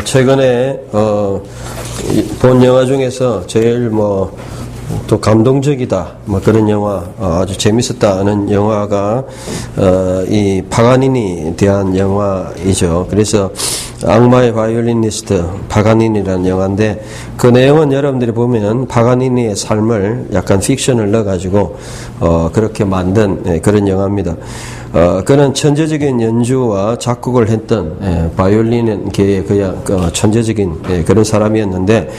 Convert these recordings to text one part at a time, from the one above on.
최근에, 본 영화 중에서 제일 또 감동적이다, 그런 영화, 아주 재밌었다는 영화가, 이 파가니니에 대한 영화이죠. 그래서 악마의 바이올리니스트 파가니니라는 영화인데, 그 내용은 여러분들이 보면 파가니니의 삶을 약간 픽션을 넣어가지고, 그렇게 만든 그런 영화입니다. 그는 천재적인 연주와 작곡을 했던 바이올린계의 그냥 천재적인 그런 사람이었는데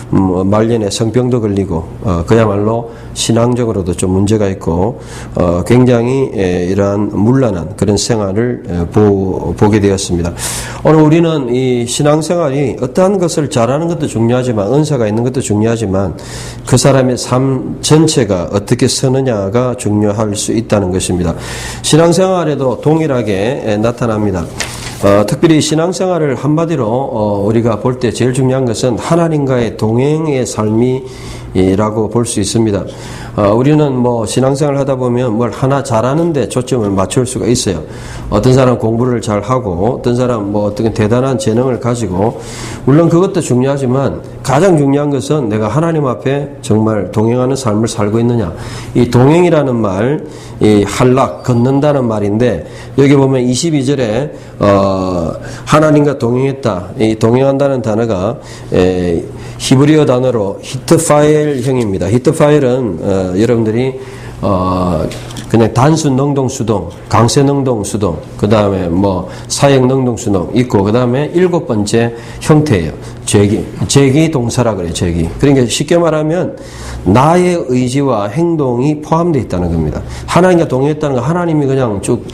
말년에 성병도 걸리고 그야말로 신앙적으로도 좀 문제가 있고 굉장히 이러한 문란한 그런 생활을 보게 되었습니다. 오늘 우리는 이 신앙생활이 어떠한 것을 잘하는 것도 중요하지만 은사가 있는 것도 중요하지만 그 사람의 삶 전체가 어떻게 서느냐가 중요할 수 있다는 것입니다. 신앙생활에도 동일하게 나타납니다. 특별히 신앙생활을 한마디로 우리가 볼 때 제일 중요한 것은 하나님과의 동행의 삶이라고 볼 수 있습니다. 우리는 신앙생활을 하다 보면 뭘 하나 잘하는데 초점을 맞출 수가 있어요. 어떤 사람 공부를 잘 하고, 어떤 사람 어떤 대단한 재능을 가지고, 물론 그것도 중요하지만 가장 중요한 것은 내가 하나님 앞에 정말 동행하는 삶을 살고 있느냐. 이 동행이라는 말, 이 할락, 걷는다는 말인데, 여기 보면 22절에, 하나님과 동행했다. 이 동행한다는 단어가, 히브리어 단어로 히트파일형입니다. 히트파일은 여러분들이 그냥 단순 능동 수동, 강세 능동 수동, 그 다음에 사역 능동 수동 있고, 그 다음에 7번째 형태예요. 제기 동사라 그래요. 제기. 그러니까 쉽게 말하면 나의 의지와 행동이 포함되어 있다는 겁니다. 하나님과 동행했다는 건 하나님이 그냥 쭉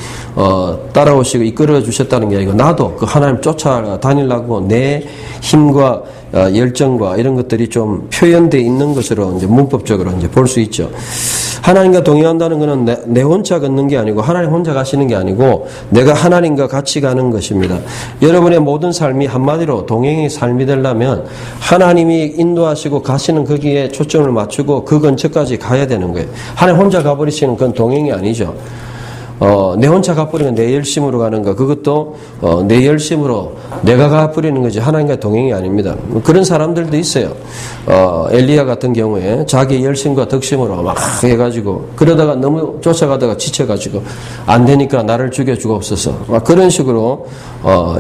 따라오시고 이끌어 주셨다는 게 아니고 나도 그 하나님 쫓아다니려고 내 힘과 열정과 이런 것들이 좀 표현되어 있는 것으로 이제 문법적으로 이제 볼 수 있죠. 하나님과 동행한다는 것은 내 혼자 걷는 게 아니고 하나님 혼자 가시는 게 아니고 내가 하나님과 같이 가는 것입니다. 여러분의 모든 삶이 한마디로 동행의 삶이 되려면 하나님이 인도하시고 가시는 거기에 초점을 맞추고 그 근처까지 가야 되는 거예요. 하나님 혼자 가버리시는 건 동행이 아니죠. 내 혼자 가버리면 내 열심으로 가는 거, 그것도 내 열심으로 내가 가버리는 거지 하나님과 동행이 아닙니다. 그런 사람들도 있어요. 엘리야 같은 경우에 자기 열심과 덕심으로 막 해가지고 그러다가 너무 쫓아가다가 지쳐가지고 안 되니까 나를 죽여주옵소서 막 그런 식으로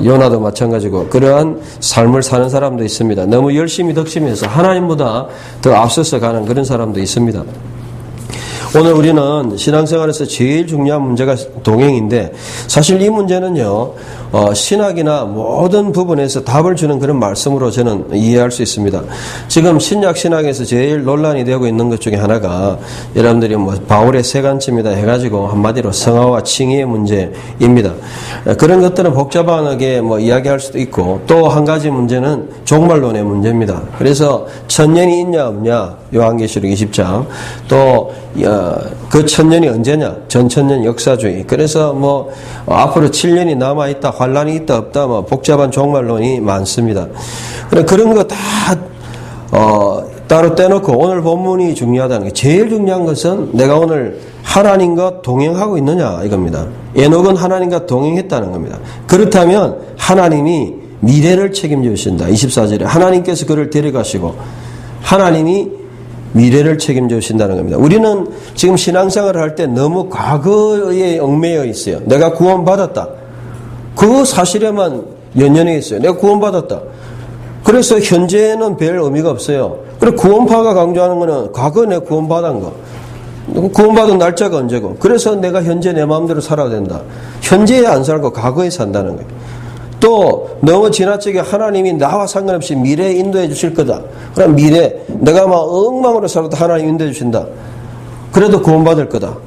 요나도 마찬가지고 그러한 삶을 사는 사람도 있습니다. 너무 열심히 덕심해서 하나님보다 더 앞서서 가는 그런 사람도 있습니다. 오늘 우리는 신앙생활에서 제일 중요한 문제가 동행인데 사실 이 문제는요 신학이나 모든 부분에서 답을 주는 그런 말씀으로 저는 이해할 수 있습니다. 지금 신약 신학에서 제일 논란이 되고 있는 것 중에 하나가 여러분들이 바울의 세간쯤이다 해가지고 한마디로 성화와 칭의의 문제입니다. 그런 것들은 복잡하게 이야기할 수도 있고 또 한 가지 문제는 종말론의 문제입니다. 그래서 천년이 있냐 없냐 요한계시록 20장 또 그 천년이 언제냐 전천년 역사주의 그래서 앞으로 7년이 남아있다 환란이 있다 없다 복잡한 종말론이 많습니다. 그런 거 다 따로 떼놓고 오늘 본문이 중요하다는 게 제일 중요한 것은 내가 오늘 하나님과 동행하고 있느냐 이겁니다. 에녹은 하나님과 동행했다는 겁니다. 그렇다면 하나님이 미래를 책임져 주신다. 24절에 하나님께서 그를 데려가시고 하나님이 미래를 책임져 주신다는 겁니다. 우리는 지금 신앙생활을 할 때 너무 과거에 얽매여 있어요. 내가 구원받았다. 그 사실에만 연연해 있어요. 내가 구원받았다. 그래서 현재는 별 의미가 없어요. 그리고 구원파가 강조하는 거는 과거에 내가 구원받은 거. 구원받은 날짜가 언제고. 그래서 내가 현재 내 마음대로 살아야 된다. 현재에 안 살고 과거에 산다는 거예요. 또 너무 지나치게 하나님이 나와 상관없이 미래에 인도해 주실 거다. 그럼 미래 내가 엉망으로 살아도 하나님 인도해 주신다. 그래도 구원받을 거다.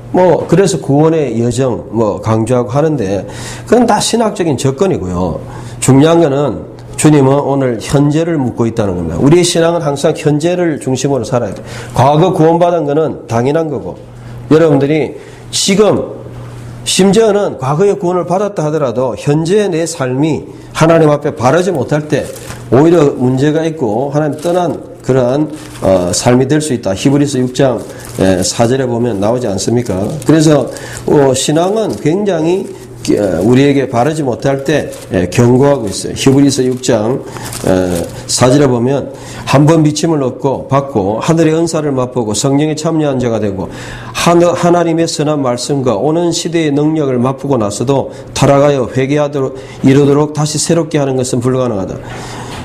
그래서 구원의 여정 강조하고 하는데 그건 다 신학적인 접근이고요. 중요한 거는 주님은 오늘 현재를 묻고 있다는 겁니다. 우리의 신앙은 항상 현재를 중심으로 살아야 돼요. 과거 구원받은 거는 당연한 거고 여러분들이 지금 심지어는 과거에 구원을 받았다 하더라도 현재 내 삶이 하나님 앞에 바르지 못할 때 오히려 문제가 있고 하나님 떠난 그러한 삶이 될 수 있다. 히브리서 6장 4절에 보면 나오지 않습니까? 그래서 신앙은 굉장히 우리에게 바르지 못할 때 경고하고 있어요. 히브리서 6장 4절에 보면 한 번 비침을 받고 하늘의 은사를 맛보고 성령에 참여한 자가 되고 하나님의 선한 말씀과 오는 시대의 능력을 맛보고 나서도 타락하여 회개하도록 이르도록 다시 새롭게 하는 것은 불가능하다.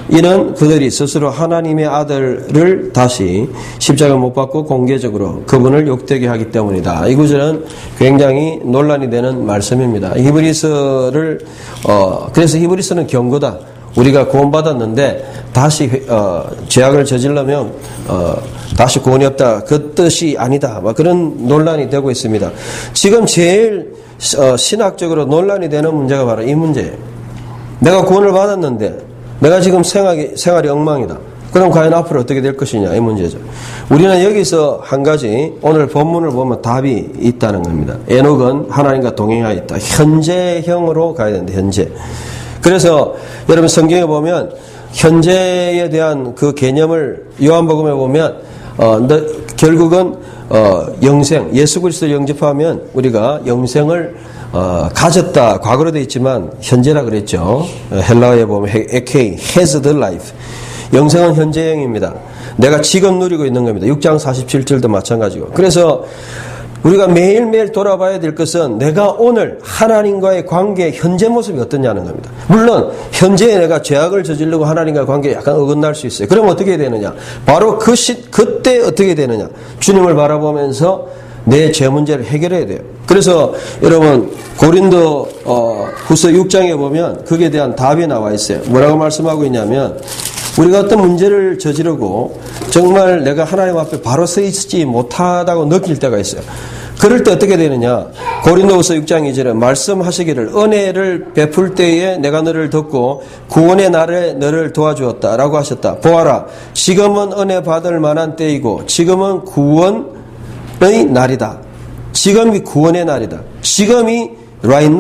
이는 그들이 스스로 하나님의 아들을 다시 십자가 못 박고 공개적으로 그분을 욕되게 하기 때문이다. 이 구절은 굉장히 논란이 되는 말씀입니다. 그래서 히브리서는 경고다. 우리가 구원받았는데 다시 죄악을 저질러면 다시 구원이 없다. 그 뜻이 아니다. 그런 논란이 되고 있습니다. 지금 제일 신학적으로 논란이 되는 문제가 바로 이 문제예요. 내가 구원을 받았는데 내가 지금 생활이 엉망이다. 그럼 과연 앞으로 어떻게 될 것이냐 이 문제죠. 우리는 여기서 한 가지 오늘 본문을 보면 답이 있다는 겁니다. 에녹은 하나님과 동행하여 있다. 현재형으로 가야 되는데 현재. 그래서 여러분 성경에 보면 현재에 대한 그 개념을 요한복음에 보면 결국은 영생, 예수 그리스도를 영접하면 우리가 영생을 가졌다. 과거로 되어 있지만 현재라 그랬죠. 헬라어에 보면 에케이, has the life. 영생은 현재형입니다. 내가 지금 누리고 있는 겁니다. 6장 47절도 마찬가지고. 그래서 우리가 매일매일 돌아봐야 될 것은 내가 오늘 하나님과의 관계의 현재 모습이 어떠냐는 겁니다. 물론 현재에 내가 죄악을 저지르고 하나님과의 관계에 약간 어긋날 수 있어요. 그럼 어떻게 되느냐? 바로 그때 어떻게 되느냐? 주님을 바라보면서 내 죄 문제를 해결해야 돼요. 그래서 여러분 고린도 후서 6장에 보면 거기에 대한 답이 나와 있어요. 뭐라고 말씀하고 있냐면 우리가 어떤 문제를 저지르고 정말 내가 하나님 앞에 바로 서 있지 못하다고 느낄 때가 있어요. 그럴 때 어떻게 되느냐? 고린도후서 6장 2절에 말씀하시기를 은혜를 베풀 때에 내가 너를 돕고 구원의 날에 너를 도와주었다라고 하셨다. 보아라, 지금은 은혜 받을 만한 때이고 지금은 구원의 날이다. 지금이 구원의 날이다. 지금이 right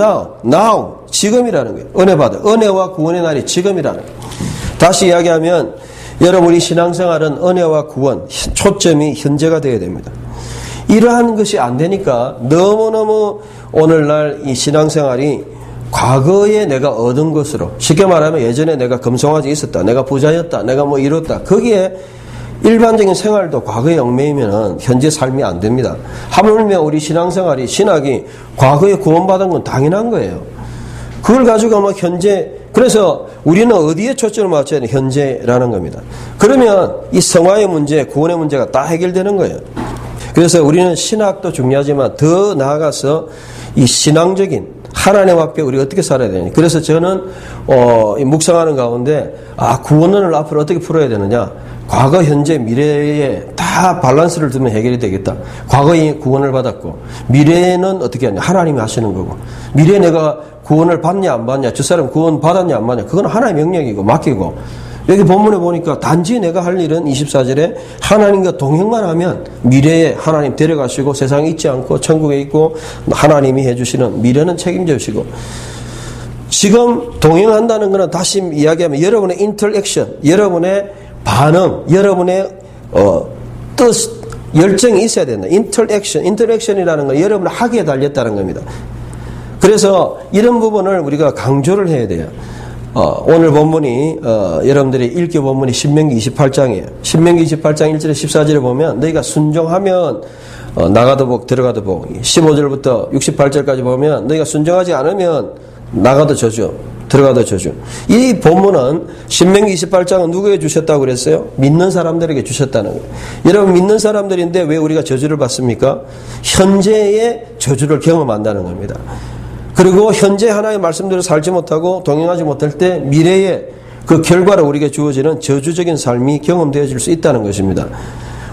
now, 지금이라는 거예요. 은혜 받을, 은혜와 구원의 날이 지금이라는 거예요. 다시 이야기하면 여러분이 신앙생활은 은혜와 구원, 초점이 현재가 되어야 됩니다. 이러한 것이 안 되니까 너무너무 오늘날 이 신앙생활이 과거에 내가 얻은 것으로, 쉽게 말하면 예전에 내가 금송아지 있었다, 내가 부자였다, 내가 뭐 이뤘다, 거기에 일반적인 생활도 과거에 얽매이면 현재 삶이 안 됩니다. 하물며 우리 신학이 과거에 구원받은 건 당연한 거예요. 그걸 가지고 뭐 현재, 그래서 우리는 어디에 초점을 맞춰야 되는 현재라는 겁니다. 그러면 이 성화의 문제, 구원의 문제가 다 해결되는 거예요. 그래서 우리는 신학도 중요하지만 더 나아가서 이 신앙적인 하나님 앞에 우리가 어떻게 살아야 되냐. 그래서 저는 묵상하는 가운데 구원론을 앞으로 어떻게 풀어야 되느냐. 과거, 현재, 미래에 다 밸런스를 두면 해결이 되겠다. 과거에 구원을 받았고 미래는 어떻게 하냐. 하나님이 하시는 거고 미래에 내가 구원을 받냐 안 받냐, 저 사람 구원 받았냐 안 받냐, 그건 하나님의 명령이고 맡기고, 여기 본문에 보니까 단지 내가 할 일은 24절에 하나님과 동행만 하면 미래에 하나님 데려가시고 세상에 있지 않고 천국에 있고 하나님이 해주시는 미래는 책임져 주시고, 지금 동행한다는 것은 다시 이야기하면 여러분의 인터랙션, 여러분의 반응, 여러분의 뜻, 열정이 있어야 된다. 인터랙션이라는 건 여러분의 하기에 달렸다는 겁니다. 그래서 이런 부분을 우리가 강조를 해야 돼요. 오늘 본문이 여러분들이 읽기 본문이 신명기 28장이에요. 신명기 28장 1절에 14절에 보면 너희가 순종하면 나가도 복 들어가도 복, 15절부터 68절까지 보면 너희가 순종하지 않으면 나가도 저주 들어가도 저주. 이 본문은 신명기 28장은 누구에게 주셨다고 그랬어요? 믿는 사람들에게 주셨다는 거예요. 여러분 믿는 사람들인데 왜 우리가 저주를 받습니까? 현재의 저주를 경험한다는 겁니다. 그리고 현재 하나의 말씀대로 살지 못하고 동행하지 못할 때 미래의 그 결과로 우리에게 주어지는 저주적인 삶이 경험되어질 수 있다는 것입니다.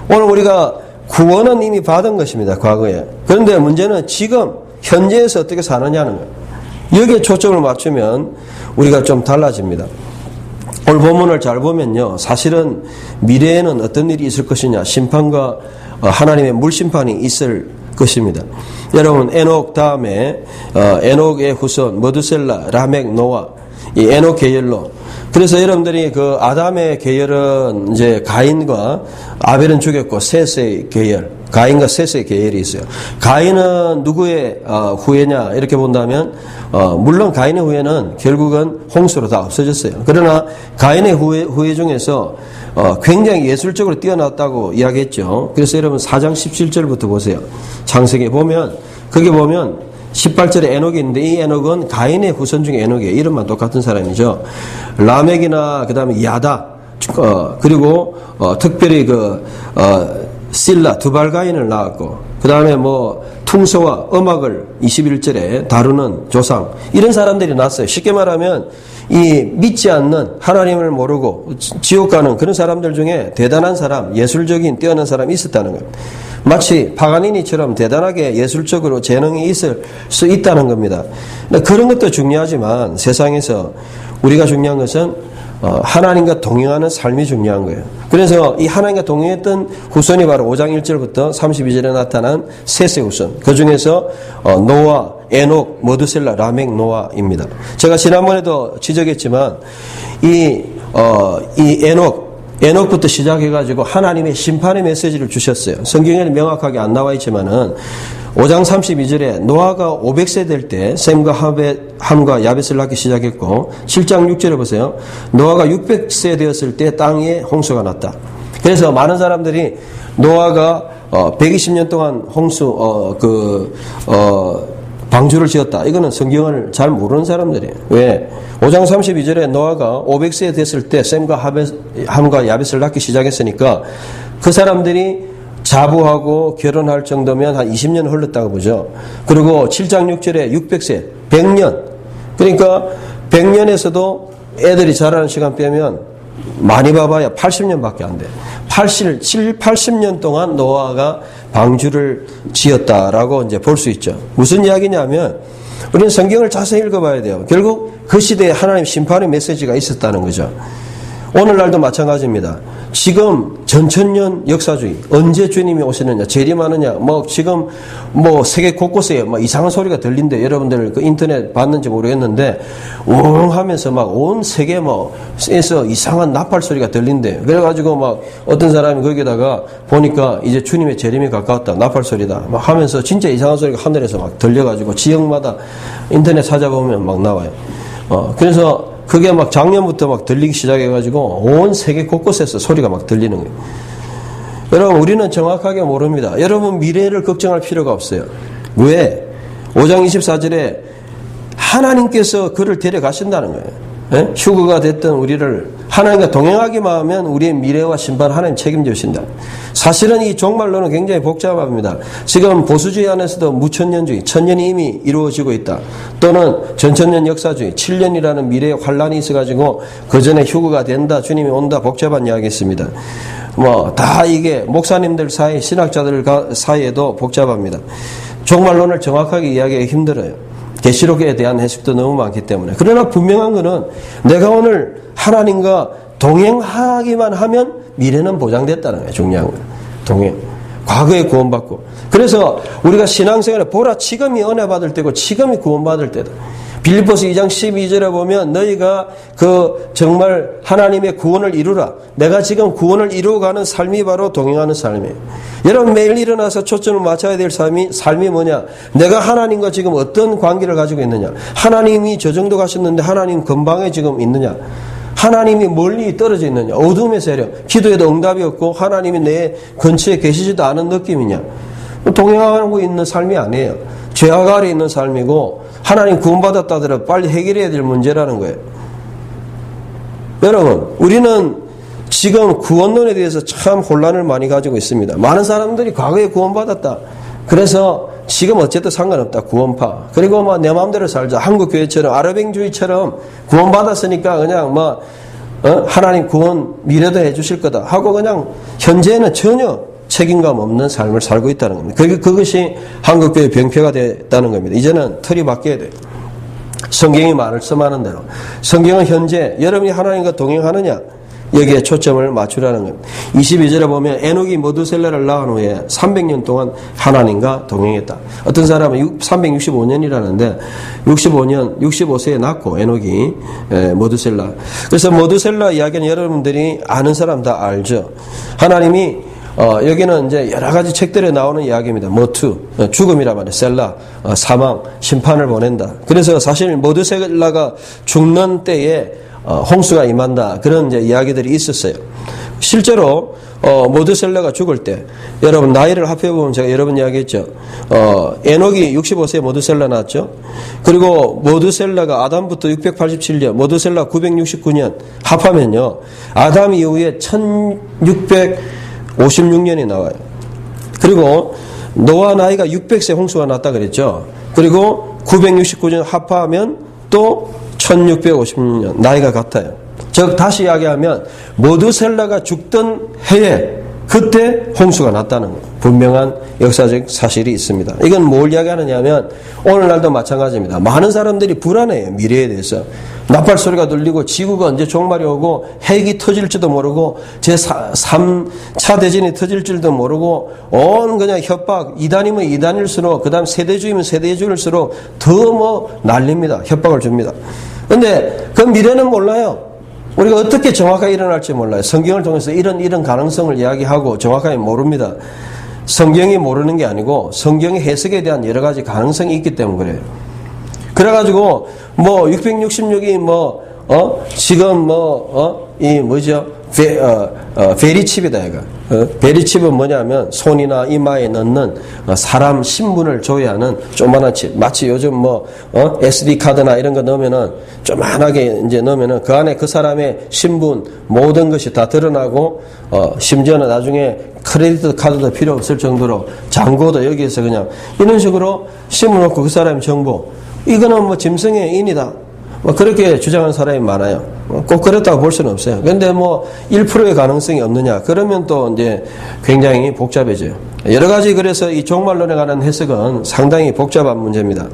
오늘 우리가 구원은 이미 받은 것입니다. 과거에. 그런데 문제는 지금 현재에서 어떻게 사느냐는 거예요. 여기에 초점을 맞추면 우리가 좀 달라집니다. 오늘 본문을 잘 보면요, 사실은 미래에는 어떤 일이 있을 것이냐, 심판과 하나님의 물심판이 있을 것입니다. 여러분 에녹 다음에 에녹의 후손 머두셀라, 라멕, 노아, 이 에녹 계열로, 그래서 여러분들이 그 아담의 계열은 이제 가인과 아벨은 죽였고 셋의 계열, 가인과 셋의 계열이 있어요. 가인은 누구의 후예냐 이렇게 본다면 물론 가인의 후예는 결국은 홍수로 다 없어졌어요. 그러나 가인의 후예 중에서 굉장히 예술적으로 뛰어났다고 이야기했죠. 그래서 여러분 4장 17절부터 보세요. 창세기에 보면 거기 보면 18절에 에녹이 있는데 이 에녹은 가인의 후손 중에 에녹이에요. 이름만 똑같은 사람이죠. 라멕이나 그 다음에 야다 그리고 특별히 실라 두발가인을 낳았고 그 다음에 퉁소와 음악을 21절에 다루는 조상 이런 사람들이 났어요. 쉽게 말하면 이 믿지 않는 하나님을 모르고 지옥 가는 그런 사람들 중에 대단한 사람, 예술적인 뛰어난 사람이 있었다는 거예요. 마치 파가니니처럼 대단하게 예술적으로 재능이 있을 수 있다는 겁니다. 그런 것도 중요하지만 세상에서 우리가 중요한 것은 하나님과 동행하는 삶이 중요한 거예요. 그래서 이 하나님과 동행했던 후손이 바로 5장 1절부터 32절에 나타난 셋의 후손. 그 중에서 노아, 에녹, 머두셀라, 라멕, 노아입니다. 제가 지난번에도 지적했지만 이 에녹부터 시작해가지고 하나님의 심판의 메시지를 주셨어요. 성경에는 명확하게 안 나와 있지만은 5장 32절에 노아가 500세 될 때 셈과 함과 야벳을 낳기 시작했고 7장 6절에 보세요. 노아가 600세 되었을 때 땅에 홍수가 났다. 그래서 많은 사람들이 노아가 120년 동안 방주를 지었다. 이거는 성경을 잘 모르는 사람들이에요. 왜? 5장 32절에 노아가 500세 됐을 때 셈과 함과 야벳을 낳기 시작했으니까 그 사람들이 자부하고 결혼할 정도면 한 20년 흘렀다고 보죠. 그리고 7장 6절에 600세, 100년. 그러니까 100년에서도 애들이 자라는 시간 빼면 많이 봐봐야 80년밖에 안 돼. 80년 동안 노아가 방주를 지었다라고 이제 볼 수 있죠. 무슨 이야기냐면 우리는 성경을 자세히 읽어봐야 돼요. 결국 그 시대에 하나님 심판의 메시지가 있었다는 거죠. 오늘날도 마찬가지입니다. 지금 전천년 역사주의 언제 주님이 오시느냐 재림하느냐 지금 세계 곳곳에 이상한 소리가 들린대. 여러분들 그 인터넷 봤는지 모르겠는데 웅 하면서 온 세계에서 이상한 나팔 소리가 들린대. 그래가지고 어떤 사람이 거기다가 보니까 이제 주님의 재림이 가까웠다. 나팔 소리다 하면서 진짜 이상한 소리가 하늘에서 들려가지고 지역마다 인터넷 찾아보면 나와요. 그래서 그게 작년부터 들리기 시작해가지고 온 세계 곳곳에서 소리가 들리는 거예요. 여러분, 우리는 정확하게 모릅니다. 여러분, 미래를 걱정할 필요가 없어요. 왜? 5장 24절에 하나님께서 그를 데려가신다는 거예요. 예? 휴거가 됐던 우리를 하나님과 동행하기만 하면 우리의 미래와 심판 하나님 책임져 주신다. 사실은 이 종말론은 굉장히 복잡합니다. 지금 보수주의 안에서도 무천년주의, 천년이 이미 이루어지고 있다. 또는 전천년 역사주의, 7년이라는 미래의 환란이 있어가지고 그 전에 휴거가 된다, 주님이 온다, 복잡한 이야기 있습니다. 다 이게 목사님들 사이, 신학자들 사이에도 복잡합니다. 종말론을 정확하게 이야기하기 힘들어요. 계시록에 대한 해석도 너무 많기 때문에. 그러나 분명한 것은 내가 오늘 하나님과 동행하기만 하면 미래는 보장됐다는 거예요. 중요한 거예요. 동행. 과거에 구원받고. 그래서 우리가 신앙생활에 보라 지금이 은혜 받을 때고 지금이 구원받을 때다. 빌립보서 2장 12절에 보면 너희가 정말 하나님의 구원을 이루라. 내가 지금 구원을 이루어가는 삶이 바로 동행하는 삶이에요. 여러분 매일 일어나서 초점을 맞춰야 될 삶이 뭐냐? 내가 하나님과 지금 어떤 관계를 가지고 있느냐? 하나님이 저 정도 가셨는데 하나님 근방에 지금 있느냐? 하나님이 멀리 떨어져 있느냐? 어둠의 세력, 기도에도 응답이 없고 하나님이 내 근처에 계시지도 않은 느낌이냐? 동행하고 있는 삶이 아니에요. 죄악 아래 있는 삶이고 하나님 구원받았다 하더라도 빨리 해결해야 될 문제라는 거예요. 여러분, 우리는 지금 구원론에 대해서 참 혼란을 많이 가지고 있습니다. 많은 사람들이 과거에 구원받았다. 그래서 지금 어쨌든 상관없다. 구원파. 그리고 내 마음대로 살자. 한국교회처럼 아르뱅주의처럼 구원받았으니까 그냥 하나님 구원 미래도 해주실 거다 하고 그냥 현재는 전혀 책임감 없는 삶을 살고 있다는 겁니다. 그것이 한국교회 병폐가 됐다는 겁니다. 이제는 틀이 바뀌어야 돼요. 성경이 말씀하는 대로. 성경은 현재 여러분이 하나님과 동행하느냐? 여기에 초점을 맞추라는 겁니다. 22절에 보면 에녹이 머두셀라를 낳은 후에 300년 동안 하나님과 동행했다. 어떤 사람은 365년이라는데 65세에 낳고 에녹이 머두셀라. 그래서 머두셀라 이야기는 여러분들이 아는 사람 다 알죠. 하나님이 여기는 이제 여러 가지 책들에 나오는 이야기입니다. 머투, 죽음이란 말이에요. 셀라, 사망, 심판을 보낸다. 그래서 사실 모두셀라가 죽는 때에 홍수가 임한다. 그런 이제 이야기들이 있었어요. 실제로 모두셀라가 죽을 때 여러분 나이를 합해보면 제가 여러 번 이야기했죠. 에녹이 65세에 모두셀라 낳았죠. 그리고 모두셀라가 아담부터 687년, 모두셀라 969년 합하면요. 아담 이후에 1656년이 나와요. 그리고 노아 나이가 600세 홍수가 났다 그랬죠. 그리고 969년 합하면 또 1656년 나이가 같아요. 즉 다시 이야기하면 모두셀라가 죽던 해에 그때 홍수가 났다는 분명한 역사적 사실이 있습니다. 이건 뭘 이야기하느냐면 오늘날도 마찬가지입니다. 많은 사람들이 불안해요. 미래에 대해서. 나팔 소리가 들리고 지구가 언제 종말이 오고 핵이 터질지도 모르고 제3차 대전이 터질지도 모르고 온 그냥 협박, 이단이면 이단일수록 그 다음 세대주의면 세대주일수록 더 난립니다. 협박을 줍니다. 근데 그 미래는 몰라요. 우리가 어떻게 정확하게 일어날지 몰라요. 성경을 통해서 이런 가능성을 이야기하고 정확하게 모릅니다. 성경이 모르는 게 아니고 성경의 해석에 대한 여러 가지 가능성이 있기 때문에 그래요. 그래가지고 666이 지금 이 뭐죠? 베리칩이다 이거. 베리칩은 뭐냐면 손이나 이마에 넣는 사람 신분을 조회하는 조그만한 칩. 마치 요즘 SD 카드나 이런 거 넣으면은 조그만하게 이제 넣으면은 그 안에 그 사람의 신분 모든 것이 다 드러나고 심지어는 나중에 크레디트 카드도 필요 없을 정도로 잔고도 여기에서 그냥 이런 식으로 심어놓고 그 사람의 정보. 이거는 짐승의 인이다. 그렇게 주장하는 사람이 많아요. 꼭 그렇다고 볼 수는 없어요. 그런데 1%의 가능성이 없느냐? 그러면 또 이제 굉장히 복잡해져요. 여러 가지 그래서 이 종말론에 관한 해석은 상당히 복잡한 문제입니다.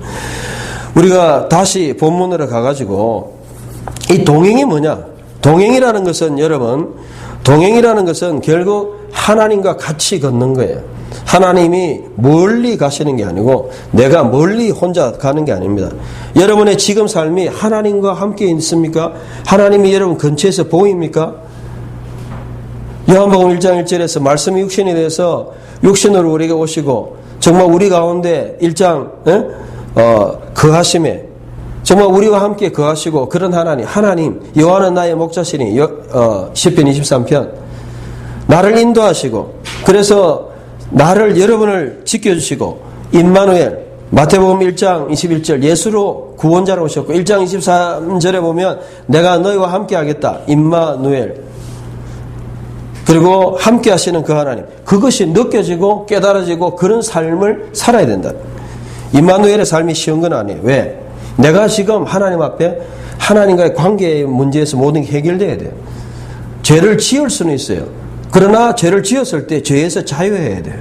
우리가 다시 본문으로 가가지고 이 동행이 뭐냐? 동행이라는 것은 여러분, 동행이라는 것은 결국 하나님과 같이 걷는 거예요. 하나님이 멀리 가시는 게 아니고 내가 멀리 혼자 가는 게 아닙니다. 여러분의 지금 삶이 하나님과 함께 있습니까? 하나님이 여러분 근처에서 보입니까? 요한복음 1장 1절에서 말씀이 육신이 돼서 육신으로 우리에게 오시고 정말 우리 가운데 거하심에 정말 우리와 함께 거하시고 그런 하나님 여호와는 나의 목자시니 시편 23편 나를 인도하시고 그래서 나를 여러분을 지켜주시고 임마누엘 마태복음 1장 21절 예수로 구원자로 오셨고 1장 23절에 보면 내가 너희와 함께 하겠다 임마누엘 그리고 함께 하시는 그 하나님 그것이 느껴지고 깨달아지고 그런 삶을 살아야 된다. 임마누엘의 삶이 쉬운 건 아니에요. 왜? 내가 지금 하나님 앞에 하나님과의 관계의 문제에서 모든 게 해결돼야 돼요. 죄를 지을 수는 있어요. 그러나 죄를 지었을 때 죄에서 자유해야 돼요.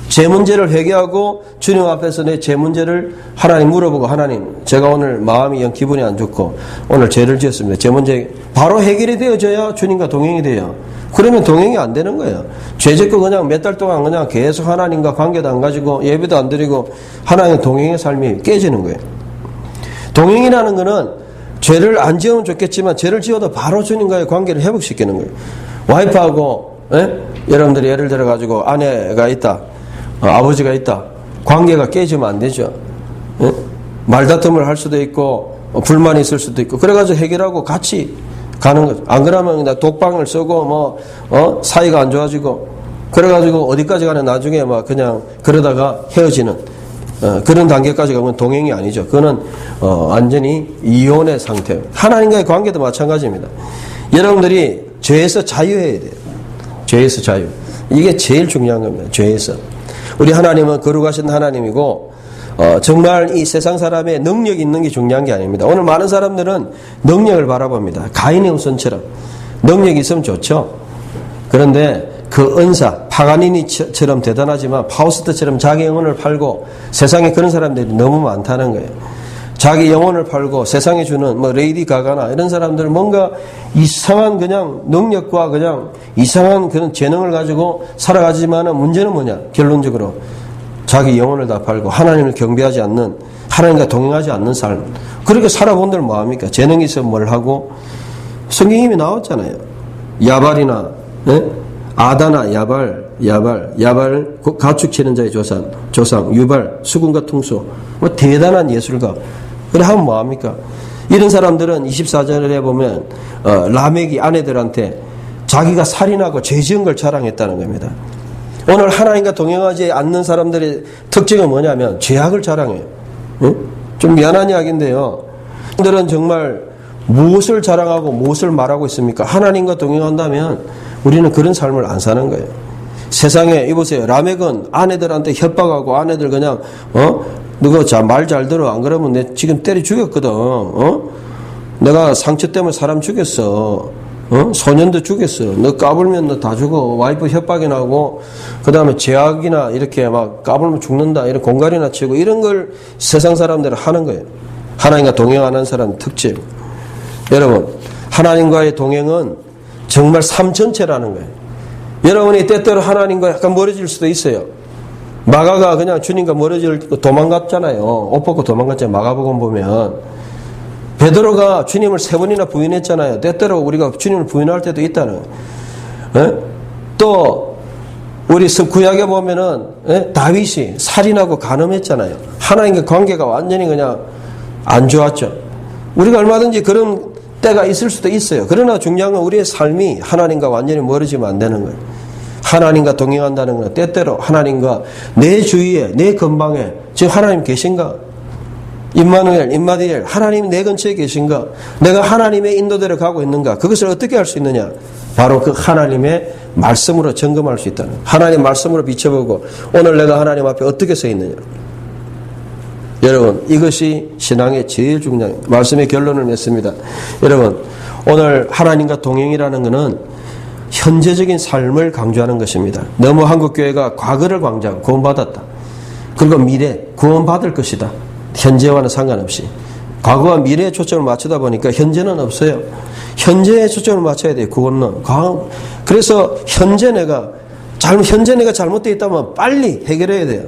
죄 문제를 회개하고 주님 앞에서 내 죄 문제를 하나님 물어보고 하나님 제가 오늘 마음이 영 기분이 안 좋고 오늘 죄를 지었습니다. 죄 문제 바로 해결이 되어져야 주님과 동행이 돼요. 그러면 동행이 안 되는 거예요. 죄 짓고 그냥 몇 달 동안 그냥 계속 하나님과 관계도 안 가지고 예배도 안 드리고 하나님 동행의 삶이 깨지는 거예요. 동행이라는 거는 죄를 안 지으면 좋겠지만 죄를 지어도 바로 주님과의 관계를 회복시키는 거예요. 와이프하고 여러분들이 예를 들어 가지고 아내가 있다. 아버지가 있다. 관계가 깨지면 안 되죠. 말다툼을 할 수도 있고 불만이 있을 수도 있고 그래가지고 해결하고 같이 가는 거죠. 안 그러면 그냥 독방을 쓰고 사이가 안 좋아지고 그래가지고 어디까지 가는 나중에 그냥 그러다가 헤어지는 그런 단계까지 가면 동행이 아니죠. 그거는 완전히 이혼의 상태. 하나님과의 관계도 마찬가지입니다. 여러분들이 죄에서 자유해야 돼요. 죄에서 자유. 이게 제일 중요한 겁니다. 죄에서. 우리 하나님은 거룩하신 하나님이고 정말 이 세상 사람의 능력이 있는 게 중요한 게 아닙니다. 오늘 많은 사람들은 능력을 바라봅니다. 가인의 우선처럼. 능력이 있으면 좋죠. 그런데 그 은사, 파가니니처럼 대단하지만 파우스트처럼 자기 영혼을 팔고 세상에 그런 사람들이 너무 많다는 거예요. 자기 영혼을 팔고 세상에 주는 레이디 가가나 이런 사람들 뭔가 이상한 그냥 능력과 그냥 이상한 그런 재능을 가지고 살아가지만은 문제는 뭐냐? 결론적으로 자기 영혼을 다 팔고 하나님을 경배하지 않는 하나님과 동행하지 않는 삶. 그렇게 살아본들 뭐합니까? 재능이 있으면 뭘 하고 성경이 나왔잖아요. 야발이나 아다나 야발 야발, 가축 치는 자의 조상, 유발, 수군과 퉁소. 뭐 대단한 예술가. 그래 하면 뭐합니까? 이런 사람들은 24절에 보면 라멕이 아내들한테 자기가 살인하고 죄 지은 걸 자랑했다는 겁니다. 오늘 하나님과 동행하지 않는 사람들의 특징은 뭐냐면 죄악을 자랑해요. 응? 좀 미안한 이야기인데요. 사람들은 정말 무엇을 자랑하고 무엇을 말하고 있습니까? 하나님과 동행한다면 우리는 그런 삶을 안 사는 거예요. 세상에 이보세요. 라멕은 아내들한테 협박하고 아내들 그냥 너가 말 잘 들어. 안 그러면 내 지금 때려 죽였거든. 내가 상처 때문에 사람 죽였어. 소년도 죽였어. 너 까불면 너 다 죽어. 와이프 협박이 나고 그 다음에 제약이나 이렇게 막 까불면 죽는다. 이런 공갈이나 치고 이런 걸 세상 사람들은 하는 거예요. 하나님과 동행하는 사람 특징. 여러분 하나님과의 동행은 정말 삶 전체라는 거예요. 여러분이 때때로 하나님과 약간 멀어질 수도 있어요. 마가가 그냥 주님과 멀어지고 도망갔잖아요. 옷 벗고 도망갔잖아요. 마가복음 보면 베드로가 주님을 3번이나 부인했잖아요. 때때로 우리가 주님을 부인할 때도 있다는 거예요. 또 우리 구약에 보면은 다윗이 살인하고 간음했잖아요. 하나님과 관계가 완전히 그냥 안 좋았죠. 우리가 얼마든지 그런 때가 있을 수도 있어요. 그러나 중요한 건 우리의 삶이 하나님과 완전히 멀어지면 안 되는 거예요. 하나님과 동행한다는 건 때때로 하나님과 내 주위에 내 근방에 지금 하나님 계신가? 임마누엘 하나님 내 근처에 계신가? 내가 하나님의 인도대로 가고 있는가? 그것을 어떻게 할 수 있느냐? 바로 그 하나님의 말씀으로 점검할 수 있다는 거예요. 하나님 말씀으로 비춰보고 오늘 내가 하나님 앞에 어떻게 서 있느냐? 여러분 이것이 신앙의 제일 중요한 말씀의 결론을 맺습니다. 여러분 오늘 하나님과 동행이라는 것은 현재적인 삶을 강조하는 것입니다. 너무 한국교회가 과거를 강조하고 구원받았다. 그리고 미래 구원받을 것이다. 현재와는 상관없이 과거와 미래에 초점을 맞추다 보니까 현재는 없어요. 현재에 초점을 맞춰야 돼요. 구원은. 그래서 현재 내가 잘못되어 있다면 빨리 해결해야 돼요.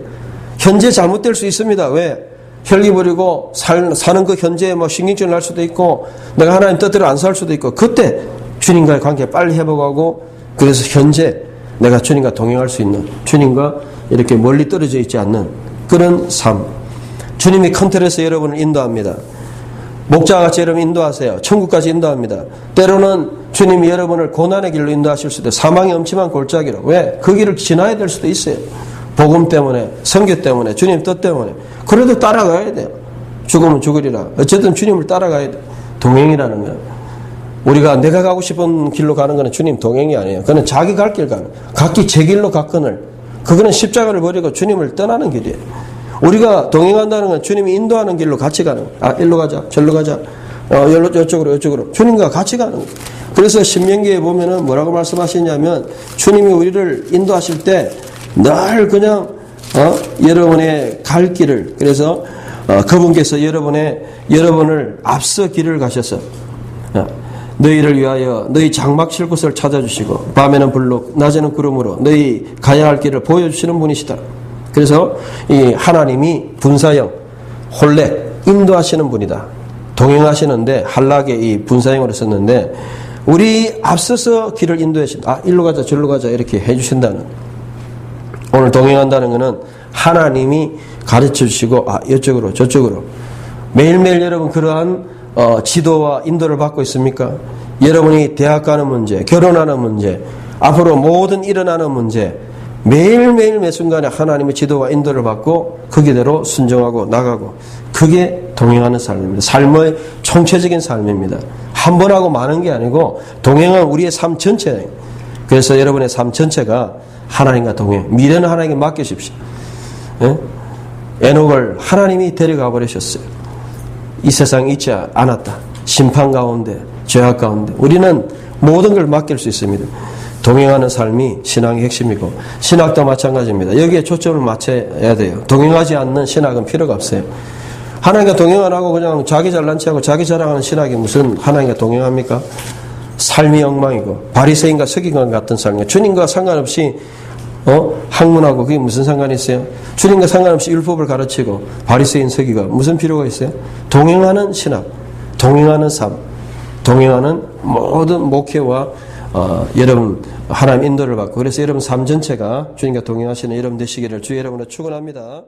현재 잘못될 수 있습니다. 왜? 혈기 부리고 사는 그 현재에 뭐 신경질 날 수도 있고 내가 하나님 뜻대로 안 살 수도 있고 그때 주님과의 관계 빨리 회복하고 그래서 현재 내가 주님과 동행할 수 있는 주님과 이렇게 멀리 떨어져 있지 않는 그런 삶. 주님이 컨트롤에서 여러분을 인도합니다. 목자같이 여러분 인도하세요. 천국까지 인도합니다. 때로는 주님이 여러분을 고난의 길로 인도하실 수도 있어요. 사망의 엄침한 골짜기로. 왜? 그 길을 지나야 될 수도 있어요. 복음 때문에, 선교 때문에, 주님 뜻 때문에. 그래도 따라가야 돼요. 죽으면 죽으리라. 어쨌든 주님을 따라가야 돼요. 동행이라는 거예요. 우리가 내가 가고 싶은 길로 가는 것은 주님 동행이 아니에요. 그건 자기 갈 길 가는. 각기 제 길로 갔거늘. 그거는 십자가를 버리고 주님을 떠나는 길이에요. 우리가 동행한다는 건 주님이 인도하는 길로 같이 가는 거예요. 일로 가자, 절로 가자, 이쪽으로. 주님과 같이 가는 거예요. 그래서 신명기에 보면은 뭐라고 말씀하시냐면 주님이 우리를 인도하실 때 늘 그냥 여러분의 갈 길을 그래서 그분께서 여러분을 앞서 길을 가셔서 너희를 위하여 너희 장막 칠 곳을 찾아주시고 밤에는 불로 낮에는 구름으로 너희 가야 할 길을 보여주시는 분이시다. 그래서 이 하나님이 분사형 홀렉 인도하시는 분이다. 동행하시는데 한락의 이 분사형으로 썼는데 우리 앞서서 길을 인도해 주신다. 일로 가자 절로 가자 이렇게 해주신다는. 오늘 동행한다는 것은 하나님이 가르쳐 주시고 이쪽으로 저쪽으로 매일매일 여러분 그러한 지도와 인도를 받고 있습니까? 여러분이 대학 가는 문제, 결혼하는 문제, 앞으로 모든 일어나는 문제 매일매일 매 순간에 하나님의 지도와 인도를 받고 거기대로 순종하고 나가고 그게 동행하는 삶입니다. 삶의 총체적인 삶입니다. 한 번 하고 마는 게 아니고 동행은 우리의 삶 전체예요. 그래서 여러분의 삶 전체가 하나님과 동행, 미래는 하나님께 맡기십시오. 에녹을 하나님이 데려가 버리셨어요. 이 세상에 있지 않았다. 심판 가운데, 죄악 가운데 우리는 모든 걸 맡길 수 있습니다. 동행하는 삶이 신앙의 핵심이고 신학도 마찬가지입니다. 여기에 초점을 맞춰야 돼요. 동행하지 않는 신학은 필요가 없어요. 하나님과 동행 안 하고 그냥 자기 잘난 체하고 자기 자랑하는 신학이 무슨 하나님과 동행합니까? 삶이 엉망이고 바리새인과 서기관 같은 삶이에요. 주님과 상관없이 학문하고 그게 무슨 상관이 있어요? 주님과 상관없이 율법을 가르치고 바리새인 서기관 무슨 필요가 있어요? 동행하는 신학, 동행하는 삶, 동행하는 모든 목회와 여러분 하나님 인도를 받고 그래서 여러분 삶 전체가 주님과 동행하시는 여러분 되시기를 주의 이름으로 축원합니다.